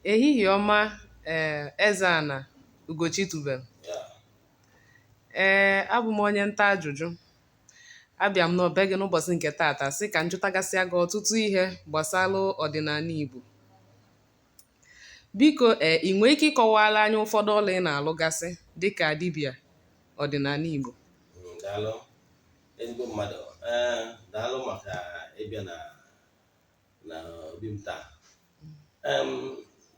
Ehihie ọma, Eze-Ana Ugochi tubelu. Yeah. Abụ m onye nta ajụjụ. Abịa m n'obe gị n'ụbọchị nke taata sị ka m jụtagasịa gị ọtụtụ ihe gbasalụ ọdịnala Igbo. Biko, ị nwee ike ịkọwara anyị ụfọdụ ọrụ ị na-alụgasị dịka dibịa ọdịnala Igbo? Daalụ ezigbo mmadụ. Daalụ maka ịbịa na obi m taa.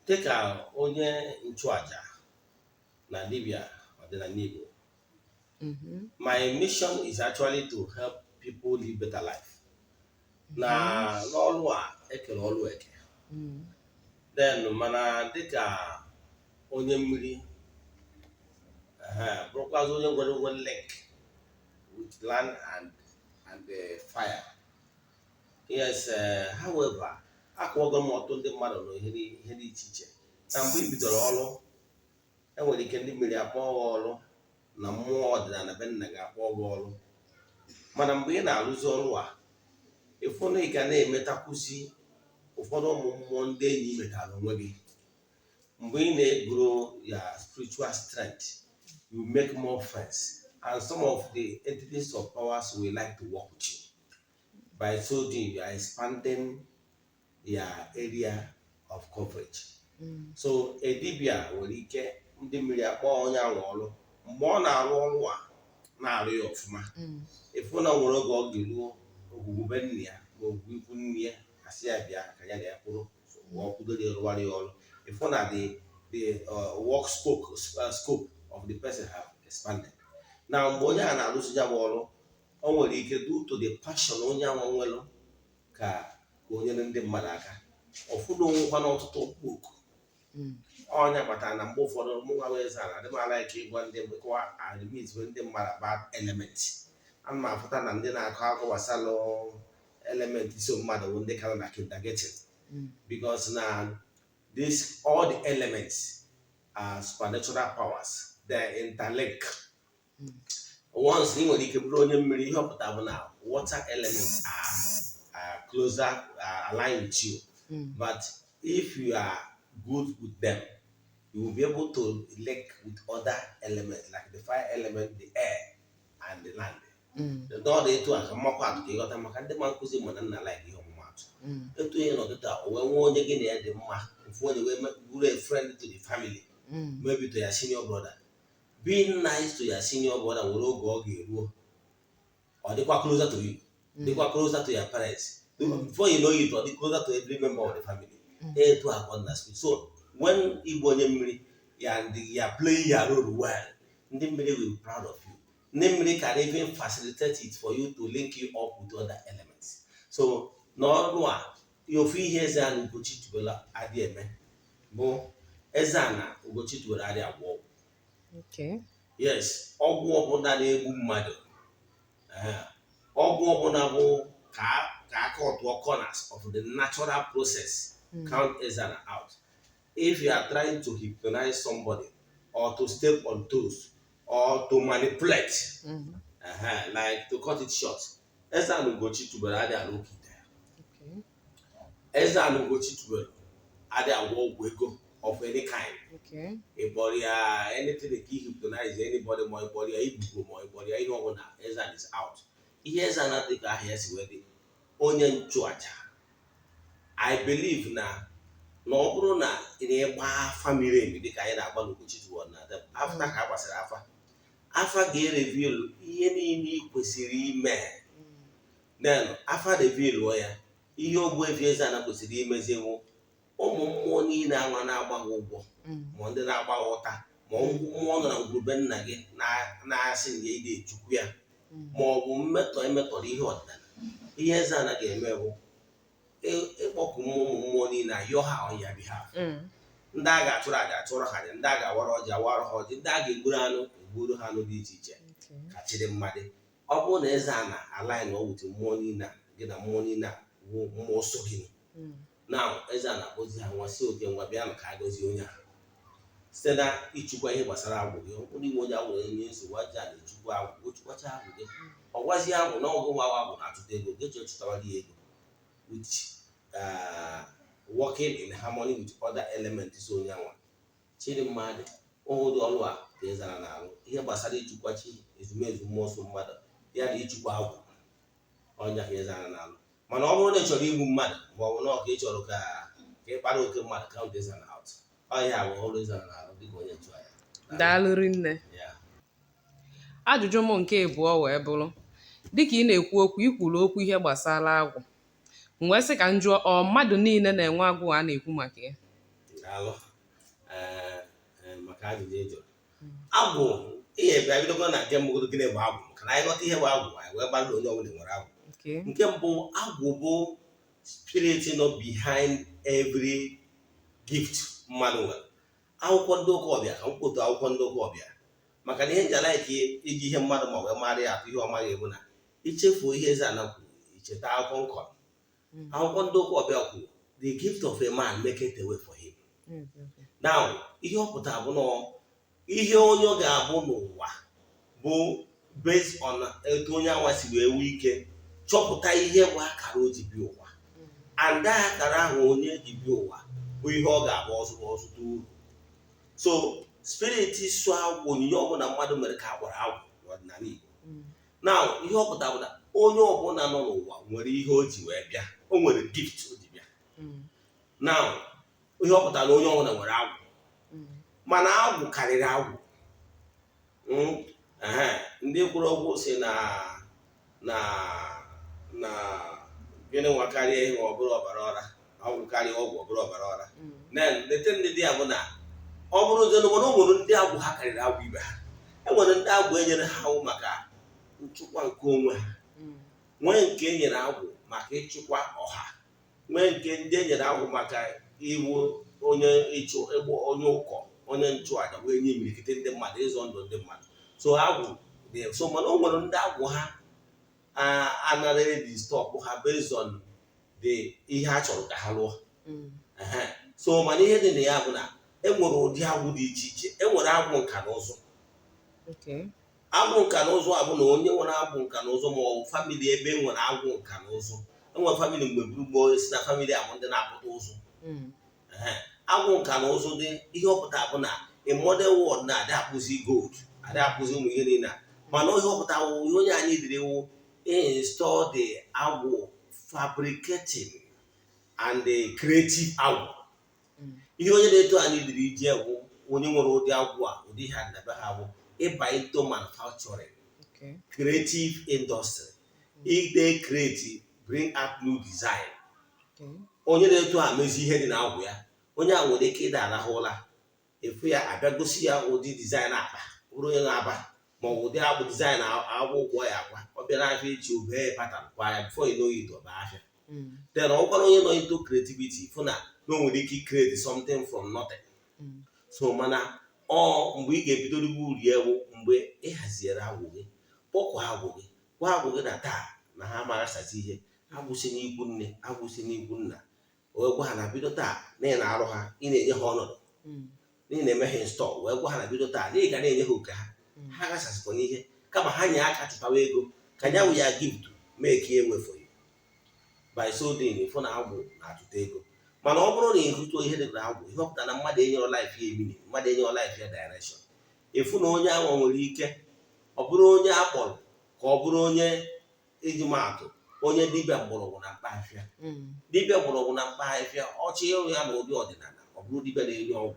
Dịka onye nchụaja na dibịa ọdịnala Igbo, my mission is actually to help people live better life. Na n'ọrụ a ekere ọrụ eke. Then mana dịka onye mmiri, bụrụkwazị onye nwere link with land and fire. Yes, however, akụọgo m ọtụtụ ndị mmadụ na ihe dị iche iche. Na mgbe i bidoro ọrụ, enwere ike ndị mmiri akpọ gị ọrụ na mmụọ ọdịnala be nna ga-akpọ gị ọrụ. Mana mgbe ị na-arụzi ọrụ a, ịfụ na ị ga na-emetakwuzi ụfọdụ ụmụ mmụọ ndị enyi metara onwe gị. Mgbe ị na-egoro ya spiritual strength, you make more friends, and some of the entities of powers will like to work with you. By so doing, you are expanding their area of coverage. So a dibia nwere ike ndị mmiri akpọ onye ahụ ọrụ. Mgbe ọ na-arụ ọrụ a na-arụ ya ọfụma, ịfụ na nwere oge ọ ga-eruo ogwugwube nne ya ma ogwu ikwu nne ya asị ya bịa ka ya ga-akwụrụ ọ kwudoro rụwara ya ọrụ. Ịfụ na the work scope of the person have expanded. Na mgbe onye a na-arụzi ya bụ ọrụ, o nwere ike due to the passion onye ahụ nwere ka onye ndị mmadụ aka ọfụna onwekwa n'ọtụtụ okpoko. Onye kpatara na mgbe ụfọdụ mụnwa wee Eze-Ana adị m ala ike ịgwa ndị mekwa admitwe ndị mmadụ about element. Ana m afụta na ndị na-akọ akụkọ gbasalụ element so mmadụ bụ ndị kara na kindergarten, because na all the elements are supernatural powers. They interlink. Once ị nwere ike bụrụ onye mmiri, ihe ọpụta bụ na water elements are closer, aligned with you. But if you are good with them, you will be able to link with other elements like the fire element, the air, and the land. All the etu aka mmakwa atụ ka ịghọta maka ndị ma nkụzi mana nna like ihe ọmụmatụ. Etu ihe nọdụta o wee nwee onye gị na ya dị mma, ofu onye wee bụrụ a friend to the family, maybe to your senior brother. Being nice to your senior brother nwere oge ọ ga-eruo ọ dịkwa closer to you, dịkwa closer to your parents. Before you know it, or closer to every member of the family. Etu aka na spirit. So when Igbo onye mmiri and you are playing your role well, ndị mmiri will be proud of you. Ndị mmiri can even facilitate it for you to link you up with other elements. So n'ọrụ a, ofu ihe Eze-Ana Ugochi tubelu adị eme bụ Eze-Ana Ugochi tubelu adị agwọ ọgwụ. Okay. Yes, ọgwụ ọbụla na-egbu mmadụ, ọgwụ ọbụla bụ ka aka ọtụọ corners of the natural process, count Eze-Ana out. If you are trying to hypnotize somebody or to step on toes or to manipulate, like to cut it short, Eze-Ana Ugochi tubelu adị alụ okite. Eze-Ana Ugochi tubelu adị agwọ ọgwụ ego of any kind. Anything that he hypnotize anybody, more body, more body, I know now. Eze-Ana is out. Here's another thing I hear wedding. Onye nchụaja. I believe na ọ bụrụ na ị na-egba family emi dịka anyị na-agba n'Ugochi tubelu na after ka gbasara afa ga-reveal ihe niile ị kwesịrị ime. Then afa reveal ya ihe Ogbuefi Eze-Ana kwesịrị imezi ewu ụmụ mmụọ niile anwa na-agbaghị ụgwọ, ma ndị na-agbaghị ụta, ma mmụọ nọ na ngwurube nna gị na-asị na ị ga-echukwu ya, ma ọ bụ emetọrọ ihe ọdịnala. Ihe Eze-Ana ga-eme bụ ịkpọkụ ụmụ mmụọ niile ayọ ha ọnya bi ha. Ndị a ga-achụrụ aja achụrụ ha aja, ndị a ga-awara ọjị awara ha ọjị, ndị a ga-egburu anụ egburu ha anụ dị iche iche ka chịrị mmadụ. Ọ bụrụ na Eze-Ana align ọwụtụ mmụọ niile gị na mmụọ niile bụ mmụọ so gị. Now, Eze-Ana akpọzi ha nwa si oke ngwa bịa ka a gọzie onye a site na ịchụkwa ihe gbasara agwụ gị. Onye Igbo onye agwụ na-enye nsogbu aja na-echukwa agwụ, ochukwacha agwụ gị, ọ gwazie agwụ na ọgụ nwa agwụ na-achụta ego, ga-eji ọchụtawara ya ego with working in harmony with other elements so nyanwa chiri mmadụ ụdị ọrụ a ka ịzara na-arụ ihe gbasara ịchịkwa chi ezumezu mmụọ nsọ mmadụ ya na ịchịkwa agwụ ọnya ka ịzara na-arụ mana ọ bụrụ na ị chọrọ igbu mmadụ ma ọ bụ na ọka ị chọrọ ka ịkpara oke mmadụ count ịzara out ọhịa bụ ọrụ ịzara na-arụ dịka onye nchụ aja. Daalụ rinne. Ajụjụ m nke abụọ wee bụrụ dịka ị na-ekwu okwu ikwuru okwu ihe gbasara agwụ m wee sị ka m jụọ ọ mmadụ niile na-enwe agwụ a na-ekwu maka ya? Daalụ maka ajụjụ ị jụrụ. Agwụ ihe bịa bidogo na nke mbụ gịnị bụ agwụ maka na anyị ghọta ihe bụ agwụ anyị wee gbara onye ọbụla nwere agwụ. Nke mbụ agwụ bụ spirit nọ behind every gift mmadụ nwere. Akwụkwọ ndị ụka ọbịa ka m kwotu akwụkwọ ndị ụka ọbịa maka na ihe nji alaiki iji ihe mmadụ ma wee mara ya atụ ihe ọ maghị ebu na ichefuo ihe Eze-Ana kwuru icheta akwụkwọ nkọ. Akwụkwọ ndị ụka ọbịa kwuru the gift of a man make it a way for him. Now ihe ọ pụtara bụ na ihe onye ọ ga-abụ n'ụwa bụ based on etu onye anwa si wee nwee ike chọpụta ihe bụ akara o ji bịa ụwa and akara ahụ onye ji bịa ụwa bụ ihe ọ ga-abụ ọzụta uru. So spirit so agwụ onyinye ọbụla mmadụ mere ka a gwara agwụ n'ọdịnala Igbo. Now ihe ọ pụtara bụ na onye ọbụla nọ n'ụwa nwere ihe o ji wee bịa, o nwere gift o ji bịa. Now ihe ọ pụtara na onye ọbụla nwere agwụ mana agwụ karịrị agwụ. Ndị kwuru okwu si na gịnị nwa karịa ihe ọ bụrụ ọbara ọra, agwụ karịa ọgwụ ọ bụrụ ọbara ọra. Lete ndị dị ya bụ na ọ bụrụ ụzọ n'obodo o nwere ndị agwụ ha karịrị agwụ ibe ha. Enwere ndị agwụ enyere ha awụ maka nchịkwa nke onwe ha, nwee nke enyere agwụ maka ịchịkwa ọha, nwee nke ndị enyere agwụ maka iwu onye onye ụkọ onye nchụaja wee nye imirikiti ndị mmadụ ịzọ ndụ ndị mmadụ. So agwụ dị so mana o nwere ndị agwụ ha anara dị stọpụ ha based on the ihe a chọrọ ka ha lụọ. So mana ihe dị na ya bụ na enwere ụdị agwụ dị iche iche. Enwere agwụ nka na ụzụ. Agwụ nka na ụzụ abụ na onye nwere agwụ nka na ụzụ ma ọ bụ famili ebe enwere agwụ nka na ụzụ. Enwere famili mgbe gboo si na famili abụ ndị na-apụta ụzụ. Agwụ nka na ụzụ dị ihe ọpụta bụ na in modern world na-adị akpụzi gold, adị akpụzi ụmụ ihe niile mana ihe ọpụta ihe onye anyị dịrị wụ install the agwụ fabricating and the creative agwụ. Ihe onye na-eto anyị dịrị iji egwu onye nwere ụdị agwụ a ụdị ha ndebe ha bụ ịba into manufacturing, creative industry. If they create bring out new design. Onye na-eto amezi ihe dị na agwụ ya, onye a nwere ike ịda arahụ ụra efu ya abịa gosi ya ụdị dizaịn akpa bụrụ onye na-aba ma ọ bụ ụdị agwụ dizaịn agwụ ụgwọ ya akwa ọ bịara afịa echi obe patan kwa ya before you know it ọba afịa. Then ọkwara onye nọ into creativity fụ na o nwere ike create something from nothing. So mana mgbe ị ga-ebido rigbu uri ewu mgbe ị haziere agwụ gị, kpọkwa agwụ gị, gwa agwụ gị na taa na ha amaghasazi ihe, agwụsị n'ikwu nne agwụsị n'ikwu nna, wee gwa ha na bido taa na ị na-arụ ha, ị na-enye ha ọnọdụ, na ị na-eme ha install, wee gwa ha na bido taa na ị ga na-enye ha oke ha, ha gasasịkwa n'ihe kama ha nye aka chụtawa ego ka nya wụ ya gift make ya enwefu by so doing fụ na agwụ na-atụta ego. Mana ọ bụrụ na ịhụtụ ihe dịka agwụ, ihe ọpụta na mmadụ enyere life ya emini, mmadụ enyere life ya direction, efu na onye ahụ nwere ike ọ bụrụ onye akpọrọ ka ọ bụrụ onye iji maatụ onye dibịa mgbọrọgwụ na mkpa afịa. Dibịa mgbọrọgwụ na mkpa afịa ọchị ịrụ ya na ụdị ọdịnala, ọ bụrụ dibịa na-enye ọgwụ.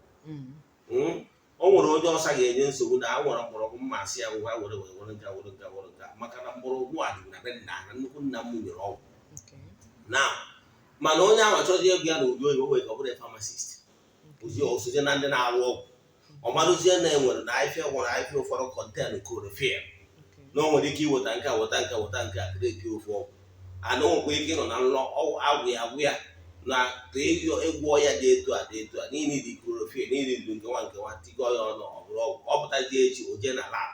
O nwere onye ọsa ga-enye nsogbu na a nwere mgbọrọgwụ mmasị ya ngwa were nka maka na mgbọrọgwụ a dị na be nna na nnukwu nna m nyere ọgwụ na mana onye ahụ achọghị ego ya na ụdị oyibo wee ka ọ bụrụ pharmacist osoje na ndị na-arụ ọgwụ. Ọ marụzie na enwere na ahịfịa nwere ahịfịa ụfọdụ contain chloroquine na o nwere ike iweta nke weta nke a kreti ofe ọgwụ ana onwekwa ike ịnọ na nlọ agwụ ya na ka ịgwọ ya dị etu a niile dị chloroquine niile dị nkewa tikọ ya ọnụ ọ bụrụ ọgwụ. Ọ pụtazie echi o jee na lab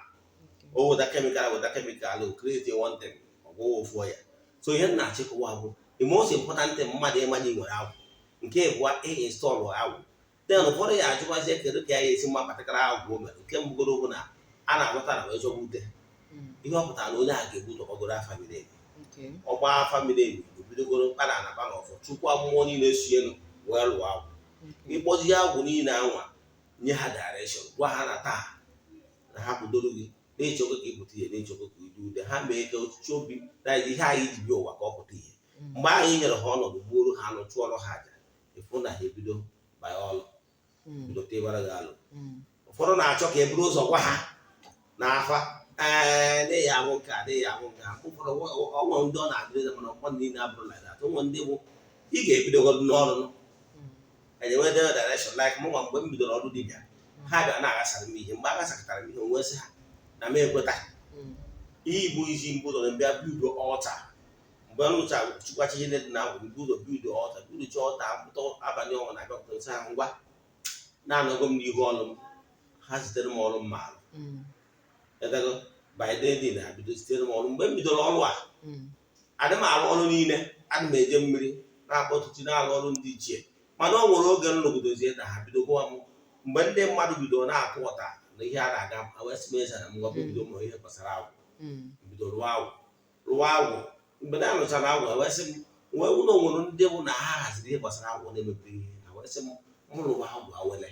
o weta kemikal o kreti wanten ọgwụwa ofu ya. So ihe na-achịkọwa bụ the most important thing mmadụ ịmanye nwere agwụ. Nke abụọ install agwụ. Then ụfọdụ ya ajụbazie kedu ka ya esi mma kpatakara agwụ o mere. Nke mbụgoro bụ na a na-agụta na wee chọgbute ihe ọ pụtara na onye a ga-ebudo ọgọgoro famili ọgba famili ebidogoro mkpa na anaba n'ọfọ chukwu mmụọ niile si elu wee lụọ agwụ. Okay. Ịkpọzie agwụ niile anwa nye ha direction, gwa ha na taa na ha kwudoro gị na-echekwa ka ịpụta ihe, na-echekwa ka ịdị ude ha mee ka ọchịchị obi na ihe anyị ji bịa ụwa ka ọ pụta ihe. Mgbe anyị nyere ha ọnọdụ gbuoro ha anụ, chụọrọ ha aja, ịfụ na ha ebido banye ọlụ, bido tebara gị alụ. Ụfọdụ na-achọ ka e buru ụzọ gwa ha n'afa n'ihi ahụ nke a, n'ihi ahụ nke a. Ụfọdụ ọnwa ndị ọ na-adịrị mana ọkpọ niile abụrụ like that. Ụmụ ndị bụ ị ga-ebidogodu n'ọrụ enyewe direction like mụnwa mgbe m bidoro ọrụ dibịa, ha bịa na-aghasara m ihe. Mgbe a ghasakọtara m ihe, onwe sị ha na m ekweta ihe bụ isi mbụ ụzọ mbịa bido ọlta. Mgbe m rụchara chịkwacha ihe dị na agwụ mbido bido ọlta, bidocha ọlta mpụta abalị ọnwa na-abịapụta nsị ha ngwa na-anọgo m n'ihu ọrụ m. Ha zitere m ọrụ m ma alụ edago bidedin ha bido zitere m ọrụ. Mgbe m bidoro ọrụ a, adị m arụ ọrụ niile, adị m eje mmiri na-akpọtụchi na-arụ ọrụ ndị ichie, mana ọ nwere oge m nọgidozie na ha bido gwa m. Mgbe ndị mmadụ bidoro na-akụ ụta na ihe a na-aga m, wee sị m eze na m gwa bido m ihe gbasara agwụ. Bido rụwa agwụ. Mgbe na-arụchara agwụ, wee sị m wee ụlọ nwere ndị bụ na ha haziri ihe gbasara agwụ na-emepe ihe, ha wee sị m rụwa agwụ awele.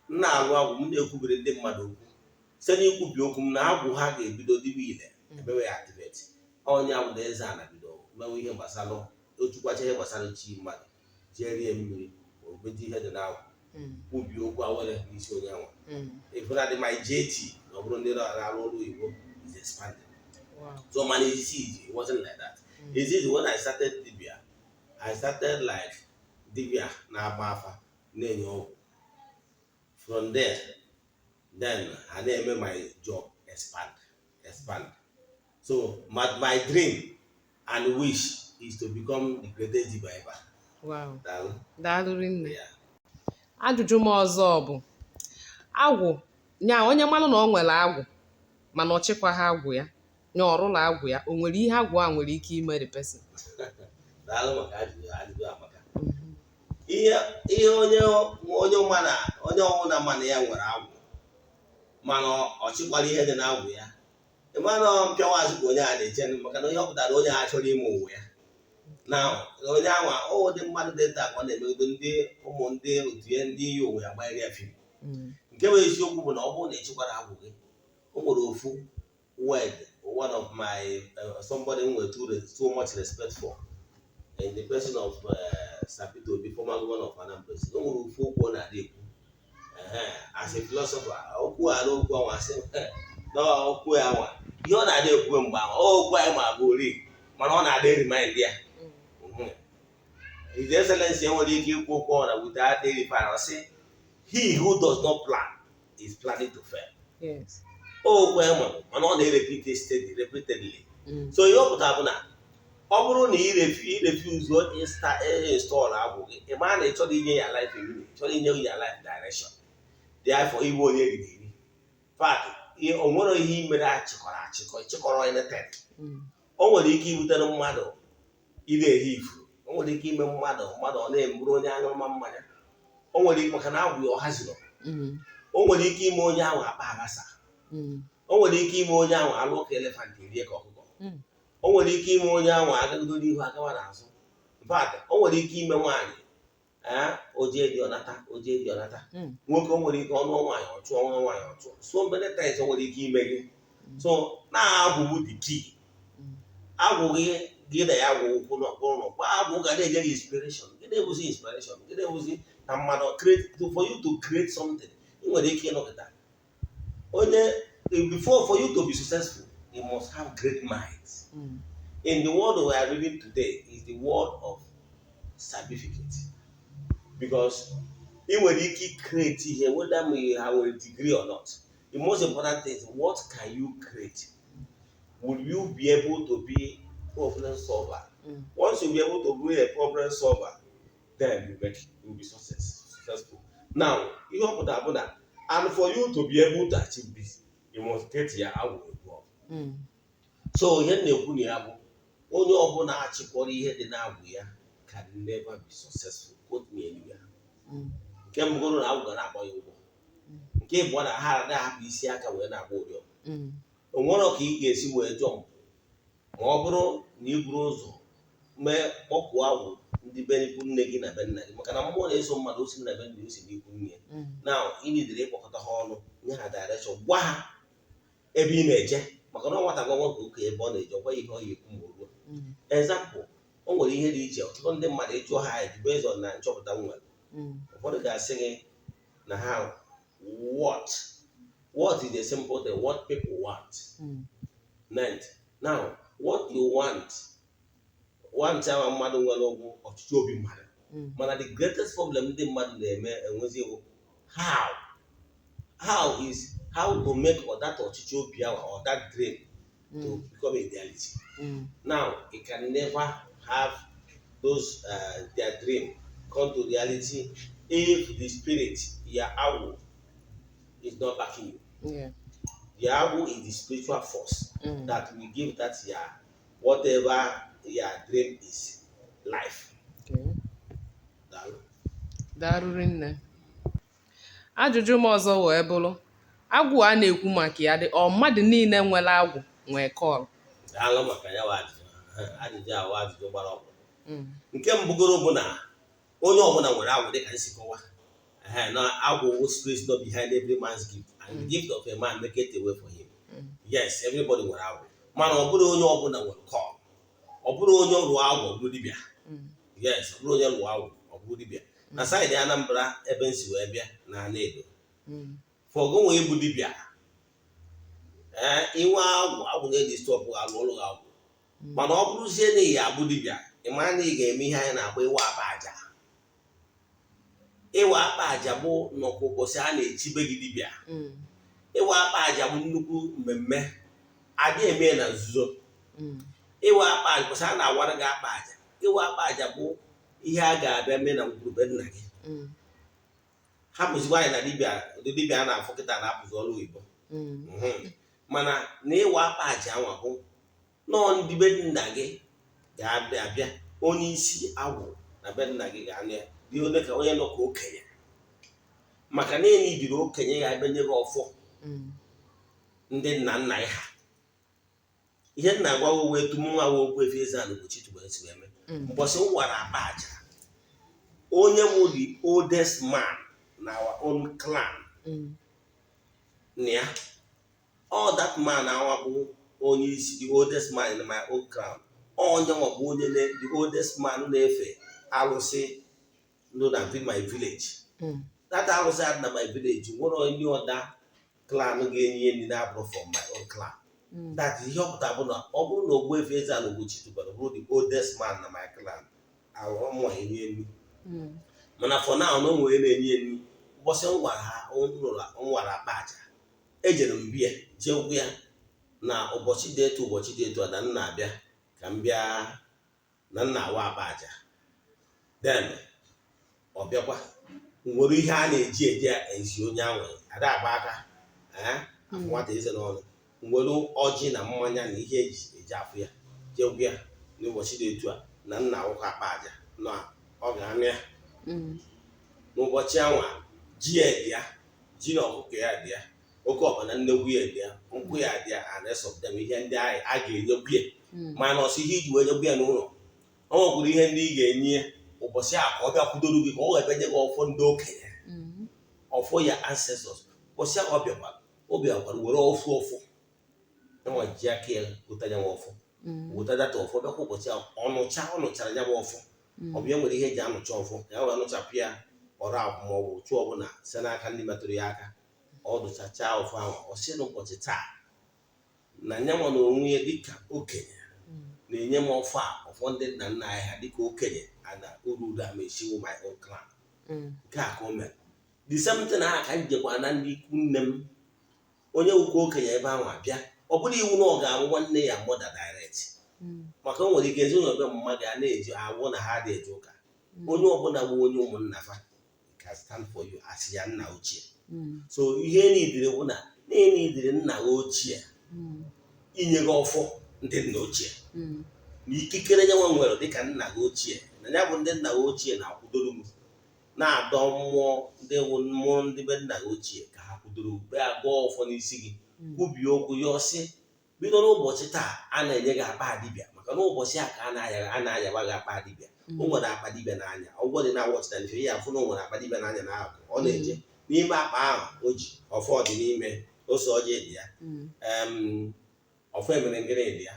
M na-arụ agwụ, m na-ekwubere ndị mmadụ okwu site n'ikwubi okwu m na agwụ ha ga-ebido dịbe ile emewe ya activate. Onye ahụ na eze ana bido mewe ihe gbasara otukwacha ihe gbasara chi mmadụ, jee rie mmiri, obeji ihe dị n'agwụ, kwubi okwu awele n'isi onye anwa. Ịfụnadị my JT na ọ bụrụ ndị na-arụ ọrụ Igbo is expanding. So man, it's easy. It wasn't like that. It's easy. When I started Dibia, I started like Dibia na Abafa, Nenyo. From there, then I made my job expand. So my dream and wish is to become the greatest Dibia ever. Wow. Daalụ rinne. Yeah. Ajụjụ m ọzọ bụ agwụ nya onye malụ na ọ nwere agwụ mana ọ chịkwaghị agwụ ya nye ọrụla agwụ ya, o nwere ihe agwụ a nwere ike ime the person? Daalụ maka ajụjụ amaka. Ihe onye ọbụla mana ya nwere agwụ mana ọ chịkwara ihe dị n'agwụ ya, ịmana mpịawa azụ ka onye a na-eche, maka na onye ọ pụtara onye a chọrọ ime ụwa ya na onye anwa ụdị mmadụ dị nta ka ọ na-emegodo ndị ụmụ ndị otu ya ndị iyi onwe ya gbanyere ya fim. Nke bụ eziokwu bụ na ọ bụrụ na echekwara agwụ gị, o nwere ofu word, one of my somebody nwere too much respect for in the person of Sapito, the former governor of Anambra. O nwere ofu okwu ọ na-adị ekwu as a philosopher. Okwu a na okwu anwa sị na okwu ya nwa ihe ọ na-adị ekwu mgbe ahụ okwu anyị ma bụ ori, mana ọ na-adị remind ya. His Excellency enwere ike ikwu okwu ọ na without any reference, sị he who does not plan is planning to fail. Yes. Okwu ya mana ọ na-repeat repeatedly. So ihe ọ pụtara bụ na ọ bụrụ na ị refuse install agwụ gị, ị maa na ị chọrọ inye ya life ewing, chọrọ inye ya life direction, therefore iwe onye riri eri. Fact, o nwere ihe mere achịkọrọ anything. O nwere ike ibutere mmadụ ire ehi ifuru, o nwere ike ime mmadụ ọ na-eburu onye aṅụrụma mmanya, o nwere ike maka na agwụ ya ọ haziri, o nwere ike ime onye ahụ akpa aghasa, o nwere ike ime onye ahụ alụ ka elefant rie ka ọkụkọ, o nwere ike ime onye ahụ agagodo n'ihu agawa n'azụ. Mfat, o nwere ike ime nwaanyị ojie dị ọnata, nwoke o nwere ike ọnụ nwaanyị ọchụọ nwa nwaanyị ọchụọ. So many times o nwere ike ime gị. So na-abụghị the key. Agwụghị gị na ya gwụ ụkwụ n'ọkpụrụ agwụ ga na-enye gị inspiration. Gị na-ebuzi inspiration, gị na-ebuzi na mmadụ for you to create something. Ị nwere ike ịnọkịta onye for you to be successful, you must have great minds. In the world we are reading today is the world of certificate, because you will create here whether you have a degree or not. The most important thing is what can you create? Will you be able to be a problem solver? Once you be able to be a problem solver, then you will be successful. Now, you know what that, and for you to be able to achieve this, you must get your hour involved. So here na-ekwu na ya bụ onye ọbụla achịkọrọ ihe dị n'agwụ ya can never be successful. Quote me anywhere. Nke mbụgoro na agwụ ga na-agba ya ụgwọ. Nke ịbụọ na ha na-ahapụ isi aka wee na-agba ụrịọ. O nwere ka ị ga-esi wee jọọ ma ọ bụrụ na i buru ụzọ mee ọkụ agwụ ndị be ikwu nne gị na be nna gị, maka na mmụọ na-eso mmadụ osi na be nna osi n'ikwu nne ya. Na ị nidere ịkpọkọta ha ọnụ, nye ha direction, gwa ha ebe ị na-eje, maka na nwata gwa nwoke ụka ebe ọ na-eje, ọgwa ihe ọ ya ekwu ma o ruo. Example, o nwere ihe dị iche ọtụtụ ndị mmadụ ịjụọ ha ejibe ezo na nchọpụta nwere. Ụfọdụ ga-asị gị na ha what is the simple thing, what people want. Now what you want ahụ mmadụ nwere ụgwụ ọchịchị obi mmadụ, mana the greatest problem ndị mmadụ na-eme enwezi bụ how to make that ọchịchị obi ahụ or that dream to become a reality. Now you can never have those their dream come to reality if the spirit, your Awu, is not backing you. The Awu is the spiritual force that will give that your whatever your dream is life. Daruri nne. Ajụjụ m ọzọ wee bụrụ, agwụ a na-ekwu maka ya dị ọ mmadụ niile nwere agwụ nwee kọl? Daalụ maka ya ajụjụ gbara ọkụ. Nke mbugoro bụ na onye ọbụla nwere agwụ dịka nsi kọwa. Na agwụ spirit not behind every man's gift, and the gift of a man make it away for him. Yes, everybody nwere agwụ, mana ọ bụrụ onye ọbụla nwere kọl. Ọ bụrụ onye ọrụ agwụ ọ bụrụ dibịa. Yes, ọ bụrụ onye ọrụ agwụ ọ bụrụ dibịa. Na saịdị Anambra ebe nsi wee bịa na Anedo, fọgụ nwee bụ dibịa, inwe agwụ na-eji stọpụ alụ ọrụ agwụ. Mana ọ bụrụzie na iyi abụ dibịa, ị mara na ị ga-eme ihe anyị na-agba ịwa akpa aja. Ịwa akpa aja bụ nnọkọ ụbọchị a na-echibe gị dibịa. Ịwa akpa aja bụ nnukwu mmemme adị eme na nzuzo. Ịwa akpa aja ụbọchị a na-awara gị akpa aja. Ịwa akpa aja bụ ihe a ga-abịa mee na ngwurube nna gị. Hapụzikwa anyị na dibịa a na-afụ kịta na-apụzi ọrụ oyibo. Mana na ịwa akpa aja anwa bụ nọọ ndị be nna gị ga-abịa, onye isi agwụ na be nna gị ga-anụ ya dị onye ka onye nọ ka okenye, maka na enyi jiri okenye ya ebenye gị ọfọ ndị nna nna ya ha. Ihe nna gwa wee tum nwa Ogbuefi EZE-ANA Ugochi tubelu si eme mbọsị m wara akpa aja, onye bụ the oldest man na our own clan na ya, all that man awa bụ onye isi, the oldest man in my own clan. Onye nwa bụ onye the oldest man na-efe alụsị no na my village. That alụsị ad na my village nwere onye ọda clan ga-enye ndị na-abụrụ from my own clan. That ihe ọpụta bụ na ọ bụrụ na Ogbuefi EZE-ANA Ugochi tubelu bụrụ the oldest man na my clan, ụmụ enye nri. Mana for now na onwe na-enye nri. Ụbọchị nwara akpa aja, ejere m bịa jee ụkwụ ya na ụbọchị dị etu a na nna abịa ka m bịa na nna awa akpa aja. Then ọ bịakwa nwere ihe a na-eji ezi onye ahụ ada agba aka afụ nwata eze n'ọnụ, nwere ọjị na mmanya na ihe eji afụ ya jee ụkwụ ya n'ụbọchị dị etu a na nna awụkọ akpa aja na ọ ga-anụ ya. N'ụbọchị anwa ji ya dị ya, ji na ọkụkọ ya dị ya, oke ọbana nnekwu ya dị ya, nkwụ ya dị ya, and rest of them ihe ndị a ga-enyekwu ya. Mana ọsọ ihe iji wee nyekwu ya n'ụlọ, ọ nwekwuru ihe ndị ị ga-enye ya ụbọchị a ka ọ bịa kwudoro gị ka ọ ga-ebenye gị ọfọ ndị okenye, ọfọ ya ancestors. Ụbọchị a ọ bịakwara were ọfọ enwa ji aka ya weta ya nwa ọfọ, weta data ọfọ bịakwa ụbọchị a ọ nụchara ya nwa ọfọ. Ọ bịa nwere ihe eji anụcha ọfọ ya wee nụchapụ ya ọrụ akwụ ma ọ bụ chụọ ọbụla si n'aka ndị metụrụ ya aka. Ọ dụchachaa ọfọ ahụ, ọ sị n'ụbọchị taa na nyanwa na onwe ya dịka okenye na-enye m ọfọ ndị nna nna anyị ha dịka okenye ana uru ama esiwo my own clan. Nke a ka o mere the same thing aha ka m jekwa na ndị ikwu nne m, onye ukwu okenye ebe ahụ abịa. Ọ bụrụ iwu na ọ ga-amụ nwanne ya mother direct, maka o nwere ike ezinụlọ be mmadụ a na-eji agwụ na ha dị eje ụka. Onye ọbụla bụ onye ụmụnna fa can stand for you as ya nna ochie. So ihe niile bụ na idiri nna gị ochie inye gị ọfọ ndị nna ochie na ikikere nyanwa nwere dịka nna gị ochie, na ya bụ ndị nna gị ochie na-akwụdoro m na-adọ mmụọ ndị be nna gị ochie ka ha kwudoro be agụọ ọfọ n'isi gị, kwubie okwu ya ọsị bido n'ụbọchị taa a na-enye gị akpa dibịa, maka na ụbọchị a ka a na-ayaba gị akpa dibịa. o nwere akpa dibịa n'anya ọgwụ dị na-awọchị na ife ya afụ na o nwere akpa dibịa n'anya na akụ ọ na-eje n'ime akpa ahụ o ji ọfọ dị n'ime ose ọjị dị ya ọfọ emere ngịrị dị ya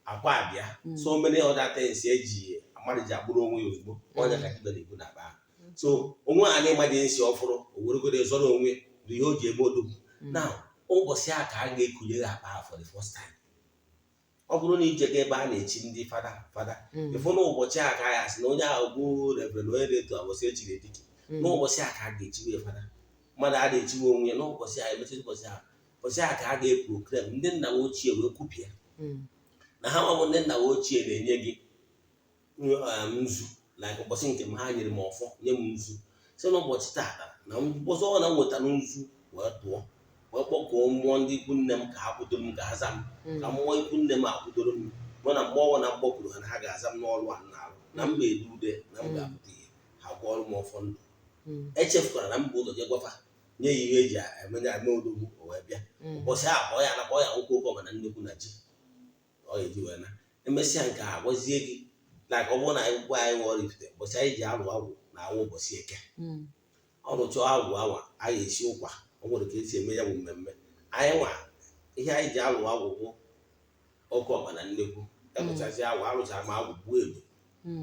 akwa abịa so many other things eji mmadụ ji agbụrụ onwe ya ozugbo ọnya ka dibịa na-ekwu na akpa ahụ so onwe anyị mmadụ esi ọfụrụ o weregodo zọrọ onwe bụ ihe o ji eme odogwu na ụbọchị a ka a ga-ekunye akpa ahụ for the first time. Ọ bụrụ na ije ga ebe a na-echi ndị fada ịfụ na ụbọchị a ka ya sị na onye ahụ bụ reverend onye na-eto ụbọchị echiri etiti n'ụbọchị a ka a ga-echiwe fada mmadụ a na-echiwe onwe n'ụbọchị a emechi ụbọchị a ka a ga-eprokrem ndị nna m ochie wee kwupịa na ha nwabụ ndị nna m ochie na-enye gị nzu na ụbọchị nke m ha nyere m ọfọ nye m nzu si n'ụbọchị tata na ụbọchị ọ na m nwetara nzu wee tụọ wee kpọkọọ mmụọ ndị ikwu nne m ka ha kwudoro m ka ha za m ka mmụọ ikwu nne m akwudoro m mụ na mgbe ọnwa na mkpọkwuru ha na ha ga-aza m n'ọrụ a na-arụ na mba edu ude na m ga-apụta ihe ha gwọọrụ m ọfọ ndụ echefukwara na mba ụzọ je gwafa nye ya ihe eji emenya eme odogwu o wee bịa ụbọchị a kpọọ ya na kpọọ ya nwoke oke ọma na nnekwu na ji ọ ga-eji wee na emesịa nke a gwazie gị na ka ọ bụrụ na anyị gwa anyị nwe Oraifite ụbọchị anyị ji alụ agwụ na awụ ụbọchị eke ọ rụchọọ agwụ awa anyị esi ụkwa ọ nwere ka esi eme ya bụ mmemme anyị nwa ihe anyị ji alụ agwụ bụ oke ọma na nnekwu emụchazi agwụ alụchara ma agwụ gbuo ebu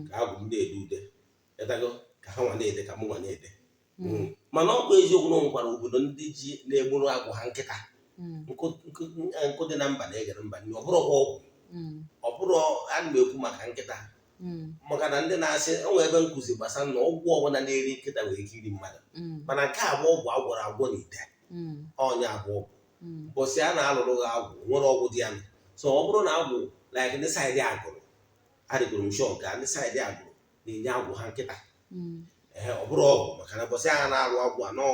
ka agwụ m na-ede ude etago ka ha nwa na-ede ka m nwa na-ede mana ọ bụ eziokwu na nwekwara obodo ndị ji na-egburu agwụ ha nkịta nkụ dị na mba na-egere mba nne ọ bụrụ ọgwụ ọ bụrụ ana m ekwu maka nkịta maka na ndị na-asị onwe ebe nkụzi gbasara na ọgwụ ọbụla na-eri nkịta nwere ike iri mmadụ mana nke a bụ ọgwụ agwọrọ agwọ n'ite ọnya bụ ọgwụ ụbọchị a na-alụrụ gị agwụ nwere ọgwụ dị ya so ọ bụrụ na agwụ like ndị saịdị agụrụ adịgoro m shọ ka ndị saịdị agụrụ na-enye agwụ ha nkịta ọ bụrụ ọgwụ maka na ụbọchị a na-alụ agwụ anọ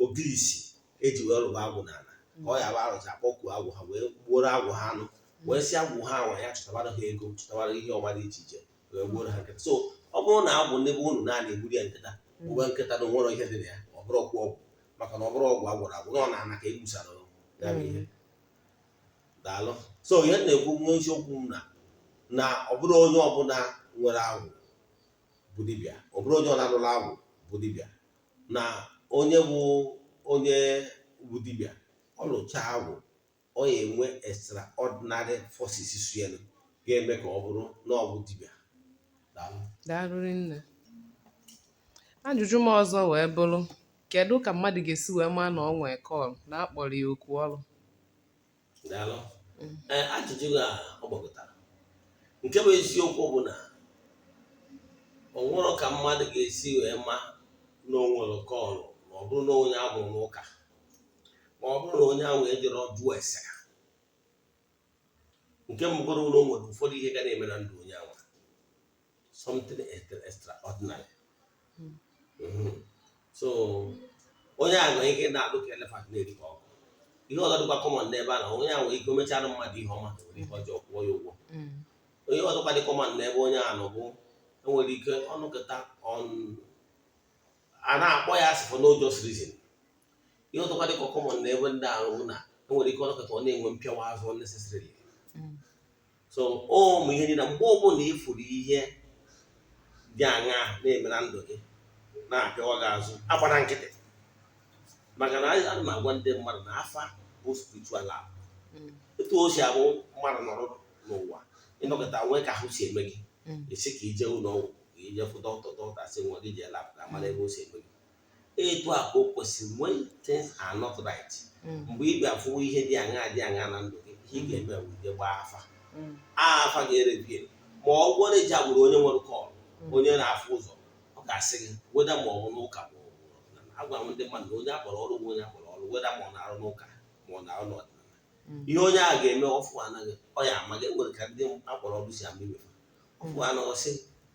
ogirisi eji wee lụba agwụ n'ala ka ọ ya bụ arụcha akpọkuo agwụ ha wee gbuoro agwụ ha anụ wee si agwụ ha nwa ya chụtabara ha ego chụtabara ihe ọma dị iche iche wee gbuoro ha nkịta so ọ bụrụ na agwụ n'ebe unu na-ana egburu ya nkịta mgbe nkịta na nwere ihe dị na ya ọ bụrụ ọgwụ maka na ọ bụrụ ọgwụ agwụrụ agwụ nọ na ana ka e gbusara ya bụ ihe daalụ so ihe na-ekwu nwe isiokwu m na ọ bụrụ onye ọbụla nwere agwụ bụ dibịa ọ bụrụ onye ọ na-alụrụ agwụ bụ dibịa na onye bụ dibịa ọ lụcha agwụ ọ ya enwe extraordinary forces suelu ga-eme ka ọ bụrụ na ọ bụ dibịa. Daalụ nne. Ajụjụ m ọzọ wee bụrụ kedu ka mmadụ ga-esi wee maa na ọ nwee kọl na-akpọrọ ya okwu ọrụ? Daalụ. Ajụjụ a ọ gbagotara nke bụ eziokwu bụ na ọ nwụrụ ka mmadụ ga-esi wee maa na o nwere kọlụ ma ọ bụrụ na onye ahụ n'ụka ma ọ bụrụ na onye ahụ ejere jụọ ese nke mbụrụ na o nwere ụfọdụ ihe ga na-eme na ndụ onye ahụ something extraordinary so onye ahụ nwere ike na-alụ ka elefant na-eri ka ọkụ ihe ọzọ dịkwa kọmọn n'ebe a na onye ahụ nwere ike omechara mmadụ ihe ọma nwere ike ọjọọ kwụọ ya ụgwọ onye ọzọkwa dị kọmọn n'ebe onye ahụ bụ enwere ike ọnụkịta a na-akpọ ya asị for no just reason ihe ọzọkwa dị kọmọn n'ebe ndị ahụ bụ na enwere ike ọnụkịta ọ na-enwe mpịawa azụ unnecessarily so ụmụ ihe dị na mgbe ọbụla ifuru ihe dị aṅa na-eme na ndụ gị na-apịawa gị azụ agbara nkịtị maka na ana m agwa ndị mmadụ na afa bụ spiritual ahụ etu o si abụ mmadụ nọrọ n'ụwa ịnọkọta nwee ka ahụ si eme gị esi ka ije ụlọ ọgwụ ka ije fụ dọkịta sị nwa gị jee lab ka amara ebe o si eme gị etu a ka o kwesịrị when things are not right mgbe ị bịa fụ ihe dị aṅa na ndụ gị ihe ị ga-eme wuje gbaa afa ga-erebie ma ọ gwọrọ eji agbụrụ onye nwere kọl onye na-afụ ụzọ ọ ga-asị gị weda ma ọ bụ n'ụka agwa m ndị mmadụ na onye akpọrọ ọrụ bụ onye akpọrọ ọrụ weda ma ọ na-arụ n'ụka ma ọ na-arụ n'ọdịnala ihe onye a ga-eme ọfụ anaghị ọ ya amaghị enwere ka ndị akpọrọ ọrụ si ama imefe ọfụ anaghọsị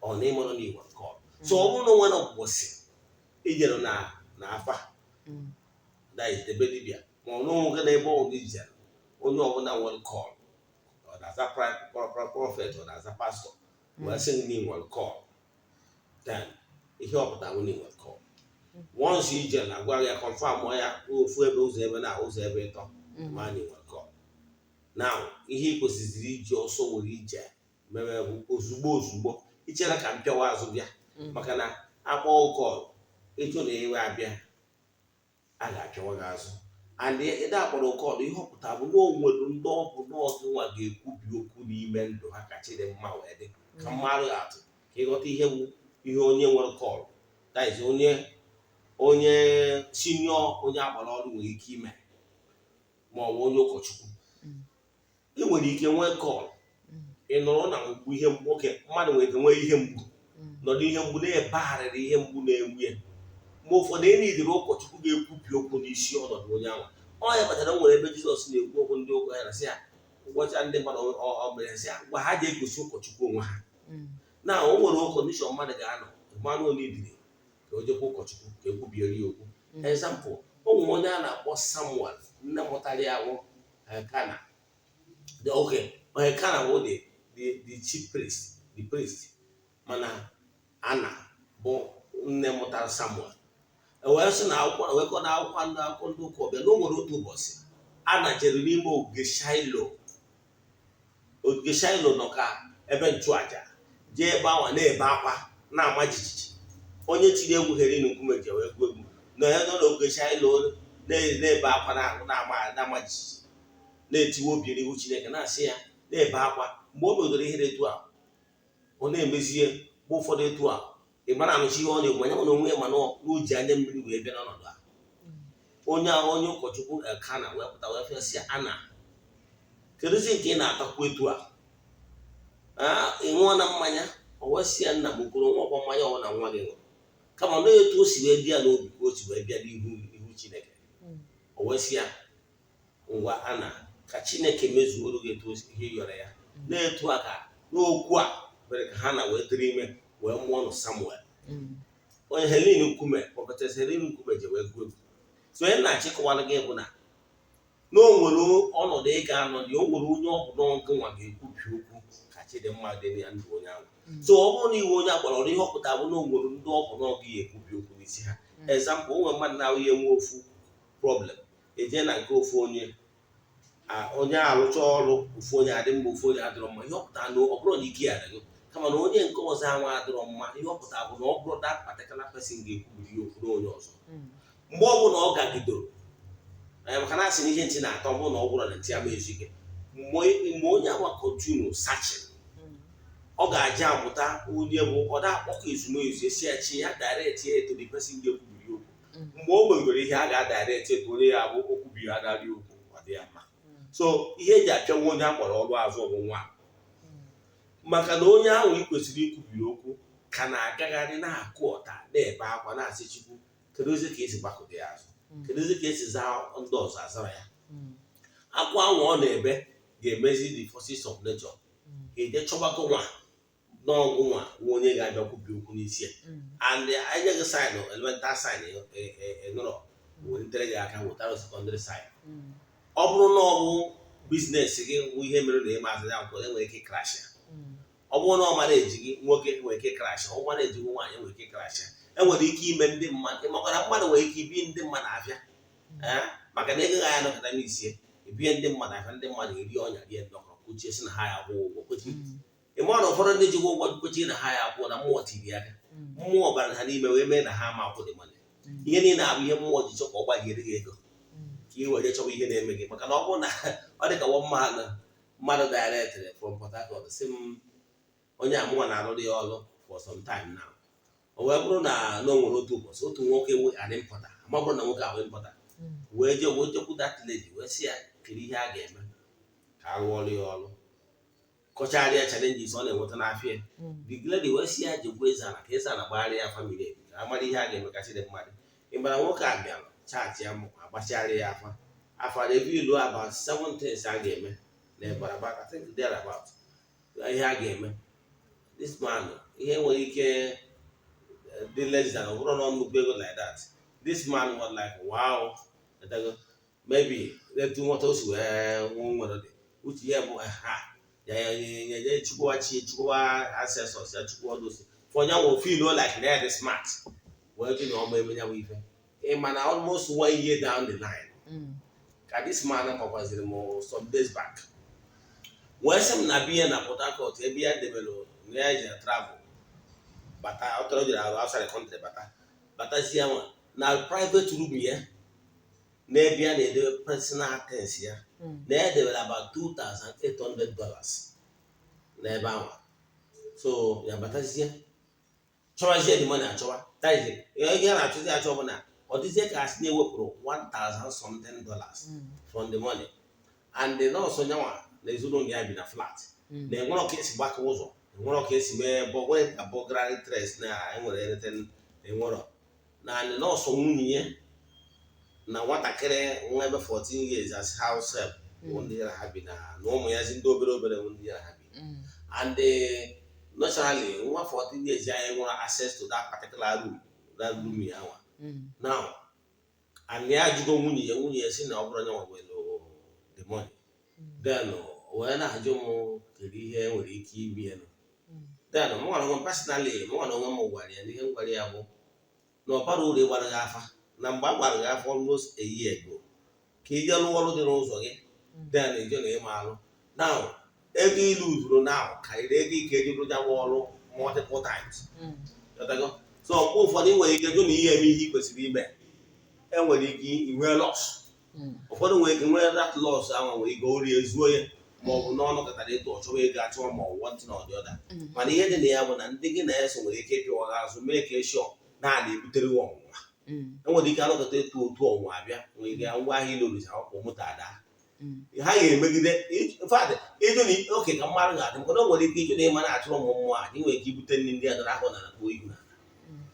ọ na ịmụrụ na igwe kọl so ọ bụrụ na onwe na ụbọchị ijere na afa debe dibịa ma ọ n'onwe gị n'ebe ọ ijere onye ọbụla nwere kọl ọ na-aza prọfet ọ na-aza pastọ wee sị gị na nwere kọl then ihe ọpụta nwụ na nwere kọl once ije na-agwa ya confirm ya ofu ebe ụzọ ebe na ụzọ ebe ịtọ ma na nwere kọl now ihe ị kwesịrị iji ọsọ were ije mere bụ ozugbo ichere ka m pịawa azụ bịa maka na akpọ kọl ịchọ na ewe abịa a ga-apịawa gị azụ and ịda akpọrọ kọl ihe ọpụta bụ na o nwere ndị ọbụ n'ọgụ nwa ga-ekwubi okwu n'ime ndụ ha ka Chidimma wee dị ka mmadụ atụ ka ịghọta ihe onye nwere kọl that is onye sinio onye agbara ọrụ nwere ike ime ma ọ bụ onye ụkọchukwu ị nwere ike nwee kọl ị nụrụ na mgbu ihe mgbu oke mmadụ nwere ike nwee ihe mgbu nọdụ ihe mgbu na-ebegharịrị ihe mgbu na-enwu ya ma ụfọdụ ị na-edere ụkọchukwu ga-ekwubi okwu n'isi ọnọdụ onye ahụ ọ ya kpatara nwere ebe Jizọs na-ekwu okwu ndị ụka ya na sị ya ụbọchị ndị mmadụ mere sị ya gwa ha ji egosi ụkọchukwu onwe ha na o nwere kọndishọn mmadụ ga-anọ mmanụ onidiri ka o jekwa ụkọchukwu ka ekwubiere ya okwu example o nwere onye a na-akpọ Samuel nne mụtara ya wụ Kana Kana bụ the chief priest the priest mana Ana bụ nne mụtara Samuel wee sị na akwụkwọ wekọ na akwụkwọ ndị akụkọ ndị ụka ọbịa na o nwere otu ụbọchị Ana jere n'ime ogige Shailo nọ ka ebe nchụaja jee ebe awa na-ebe akwa na-ama jijiji onye tiri egwu here nkume ji wee gwu egwu na ya nọ n'ogige Shailo na-ebe akwa na-ama jijiji na-etiwe obi n'ihu Chineke na-asị ya na-ebe akwa mgbe o megidere ihe etu a ọ na-emezie mgbe ụfọdụ etu a ị mara anụchi ihe ọ na-egwu anya na onwe ya mana n'uji anya mmiri wee bịa n'ọnọdụ a onye ụkọchukwu Kana wee pụta wee fesị ya Ana kedụzi nke ị na-atakwu etu a ị ṅụọ na mmanya o wee sị ya nna m kwuru nwa mmanya ọwụ na nwa gị ṅụrụ kama na etu o si wee bịa n'obi ka o si wee bịa n'ihu Chineke o wee sị ya ngwa Ana ka Chineke mezuoro gị etu ihe yọrọ ya na-etu a ka n'okwu a mere ka ha na wee dịrị ime wee mụọ nụ Samuel onye Helen Nkume prọfetes Helen Nkume ji wee gụọ egwu so onye na-achịkọwara gị bụ na o nwere ọnọdụ ị ga-anọ dị o nwere onye ọbụla ọgụ nwa ga-ekwubi okwu ka Chidimma dị ya ndụ onye ahụ so ọ bụrụ na iwe onye akpọrọ ọrụ ihe ọpụta bụ na o nwere ndị ọbụla ọgụ ya ekwubi okwu n'isi ha example o nwere mmadụ na-ahụ ihe nwe ofu problem eje na nke ofu onye arụcha ọrụ ofu onye adị mma ofu onye adịrọ mma ihe ọpụta na ọ bụrụ na ike ya adịghị kama na onye nke ọzọ ahụ adịrọ mma ihe ọpụta bụ na ọ bụrụ that particular person ga-ekwubiri okwu n'onye ọzọ mgbe ọ bụla ọ gagidoro maka na asị na ihe ntị na-atọ ọ bụrụ na ọ bụrụ na ntị ama ezu ike mgbe onye ahụ continue searching ọ ga-aja amụta onye bụ ọ da-akpọkọ ezumezu esi ya chi ya direct ya eto the person ga-ekwubiri okwu mgbe o megoro ihe a ga-adirect eto onye ya bụ okwubiri adịrị okwu ọ dị ya mma so ihe eji apịa nwa onye akpọrọ ọrụ azụ bụ nwa maka na onye ahụ ị kwesịrị ikwubiri okwu ka na-agagharị na-akụ ọta na-ebe akwa na-asị Chukwu kedụzi ka esi gbakọta ya azụ kedụzi ka esi zaa ndị ọzọ azara ya akwa ahụ ọ na-ebe ga-emezi the forces of nature ga-eje chọbago nwa n'ọgwụ nwa onye ga-abịa kwubi okwu n'isi ya and anyị nyeghị saịnụ elemental saịn nụrọ welitere gị aka wetara sekọndịrị saịn ọ bụrụ na ọ bụ biznes gị wụ ihe mere na ịma azụ ya akwụkwọ enwere ike krash ya ọ bụrụ na ọ mara eji gị nwoke nwere ike krash ọ mara eji gị nwaanyị nwere ike krash ya enwere ike ime ndị mmadụ ịmakwara mmadụ nwere ike ibi ndị mmadụ afịa maka na ego ya nọkọta n'isi ebie ndị mmadụ afịa ndị mmadụ eri ọnya rie ndọkọ kwuchie si na ha ya akwụ ụgwọ kwechi ịma na ụfọdụ ndị jikwa ụgwọ kwechi na ha ya akwụ na mmụọ tiri aka mmụọ bara ha n'ime wee mee na ha ma akwụ dị mmadụ ihe niile abụ ihe mmụọ ji chọkwa ọ gbaghịrị gị ego ka ị were chọwa ihe na-eme gị maka na ọ bụrụ na ọ dị ka mmadụ directly from Port Harcourt si m onye amụma na-arụrụ ya ọrụ for some time now o wee bụrụ na o nwere otu ụbọchị otu nwoke adị mpụta ma ọ bụrụ na nwoke ahụ mpụta wee jekwu that lady wee sị ya kiri ihe a ga-eme ka a rụọ ọrụ ya ọrụ kọchara ya challenges ọ na-enweta n'afịa the lady wee sị ya jekwa Eze-Ana ka Eze-Ana gbagharị ya family ka a mara ihe a ga-eme kasị dị mmadụ ịmara nwoke a bịara chaatị ya agbachara ya afọ ebe ilu about 7 things a ga-eme na about I think there about ihe a ga-eme this man ihe nwere ike dị less than ọ bụrụ na nnukwu ego like that this man was like wow maybe etu nwata o si wee nwere dị uche ya bụ ha ya chukwa ancestors ya chukwa odosi for ya will feel like they're smart wee ji na ọma eme ya bụ ife ịma na almost 1 year down the line ka this man kpọkwaziri m some days back wee sị m na biya na Port Harcourt ebe ya debere ya ji travel bata ọtọrọ jere arụ outside the country batazie nwa na private room ya n'ebe a na-edobe personal things ya na-edebere about $2,800 n'ebe ahụ. So ya batazie chọwazie the money achọwa taizi ihe a na-achọzi achọ bụ na ọ dịzie ka asị na-ewepụrụ $1,000 something from the money, and the nọọsụ nyanwa na ezinụlọ ya bi na flat na enwere ka esi gbaka ụzọ, enwere ka esi mee bọgwe ka bọgrari tres na enwere anything enwere na the nọọsụ nwunye ya na nwatakịrị nwa ebe 14 years as house help ndị ya ha bi na ụmụ ya zi ndị obere ndị ya ha bi, and naturally nwa 14 years ya enwere access to that particular room ya nwa now, and ya ajụgo nwunye ya si na ọ bụrụ nyanwa nwere the money, then wee na-ajụ m kedu ihe nwere ike ime ya, then m nwara onwe personally m nwara onwe m gwara ya n'ihe m gwara ya bụ na ọ bara uru ịgbara gị afa na mgbe a gbara gị afa almost a year ago ka ị jee lụọ ọrụ dị n'ụzọ gị, then ije na ịma alụ now ego ilu zuru now karịrị ego ike eji rụjawa ọrụ multiple times. So mgbe ụfọdụ ị nwere ike jụ na ihe eme ihe ị kwesịrị ime, enwere ike inwe loss, ụfọdụ nwere ike nwee that loss ahụ nwere ike orie zuo ya ma ọ bụ n'ọnụ katara ịtụ ọchọwa ego achọwa ma ọ wọntị na ọdị ọda, mana ihe dị na ya bụ na ndị gị na eso nwere ike ịpịwa gị azụ mee ka eshọ na-adị ebutere ọnwụnwa, enwere ike anọkọta etu otu ọnwụnwa abịa nwere ike ngwa ahịa ilorisi akwụkwọ moto ada ha ga-emegide fadị ịjụ na oke ka mmadụ ga-adị mkpọrọ, nwere ike ịjụ na ịma na-achụrụ ụmụ mmụọ a nwere ike ibute ndị adara ahụ na nakpo ihu na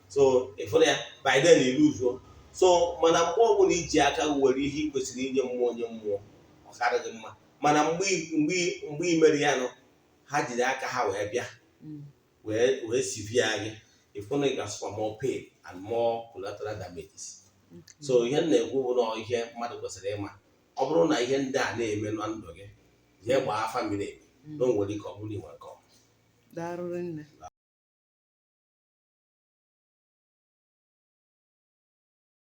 so ịfụrụ ya by then iluzuo. So mana mgbe ọbụla iji aka were ihe ị kwesịrị inye mmụọ onye mmụọ ọ karịghị mma, mana mgbe i mere ya nụ ha jiri aka ha wee bịa wee sivia gị, ịfụ na ị ga-asụkwa more pain and more collateral damages. So ihe m na-ekwu bụ na ihe mmadụ kwesịrị ịma, ọ bụrụ na ihe ndị a na-eme na ndụ gị jee gbaa afa miri emi na o nwere ike ọ bụrụ inwe nke ọma.